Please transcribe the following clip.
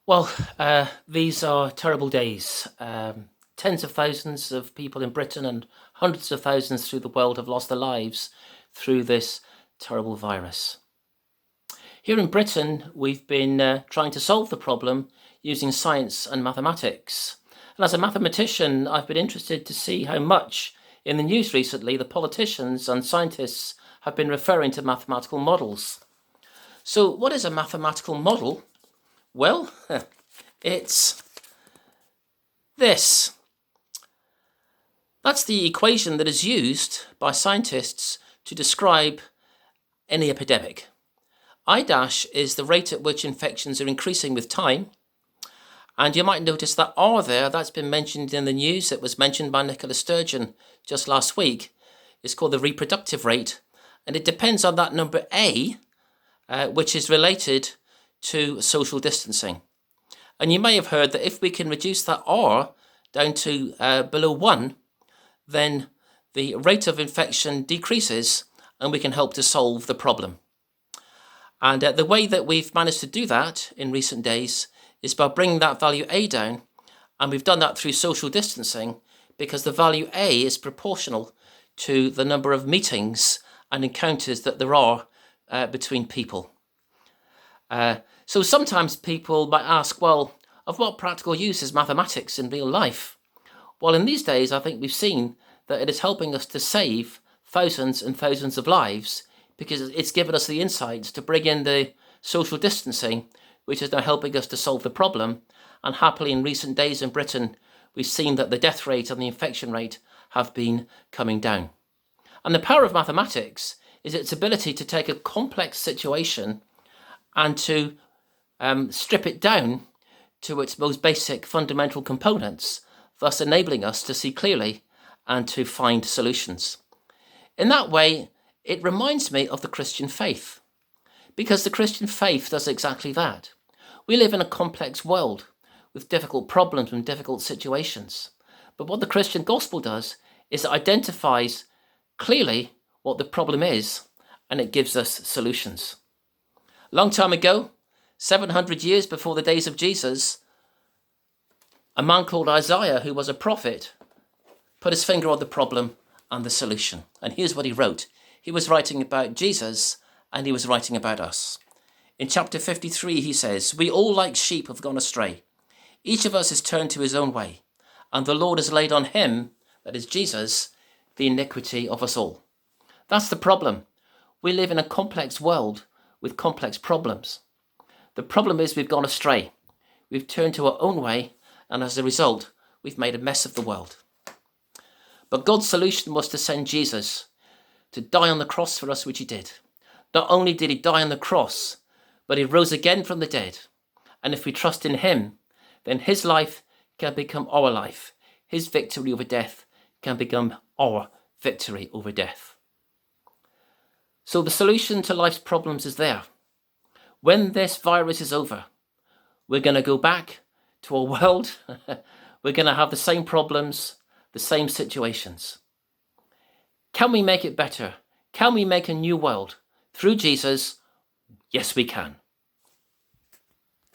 Well, these are terrible days. Tens of thousands of people in Britain and hundreds of thousands through the world have lost their lives through this terrible virus. Here in Britain, we've been trying to solve the problem using science and mathematics. And as a mathematician, I've been interested to see how much in the news recently the politicians and scientists have been referring to mathematical models. So what is a mathematical model? Well, it's this. That's the equation that is used by scientists to describe any epidemic. I dash is the rate at which infections are increasing with time. And you might notice that R there, that's been mentioned in the news. It was mentioned by Nicola Sturgeon just last week. It's called the reproductive rate. And it depends on that number A, which is related to social distancing. And you may have heard that if we can reduce that R down to below 1, then the rate of infection decreases and we can help to solve the problem. And the way that we've managed to do that in recent days is by bringing that value A down, and we've done that through social distancing because the value A is proportional to the number of meetings and encounters that there are between people. So sometimes people might ask, well, of what practical use is mathematics in real life? Well, in these days, I think we've seen that it is helping us to save thousands and thousands of lives because it's given us the insights to bring in the social distancing, which is now helping us to solve the problem. And happily, in recent days in Britain, we've seen that the death rate and the infection rate have been coming down. And the power of mathematics is its ability to take a complex situation and to strip it down to its most basic fundamental components, thus enabling us to see clearly and to find solutions. In that way, it reminds me of the Christian faith, because the Christian faith does exactly that. We live in a complex world with difficult problems and difficult situations. But what the Christian gospel does is it identifies clearly what the problem is and it gives us solutions. A long time ago, 700 years before the days of Jesus, a man called Isaiah, who was a prophet, put his finger on the problem and the solution. And here's what he wrote. He was writing about Jesus and he was writing about us. In chapter 53, he says, "We all like sheep have gone astray. Each of us has turned to his own way, and the Lord has laid on him," that is Jesus, "the iniquity of us all." That's the problem. We live in a complex world with complex problems. The problem is we've gone astray. We've turned to our own way, and as a result, we've made a mess of the world. But God's solution was to send Jesus to die on the cross for us, which he did. Not only did he die on the cross, but he rose again from the dead. And if we trust in him, then his life can become our life. His victory over death can become our victory over death. So the solution to life's problems is there. When this virus is over, we're going to go back to our world. We're going to have the same problems, the same situations. Can we make it better? Can we make a new world? Through Jesus, yes, we can.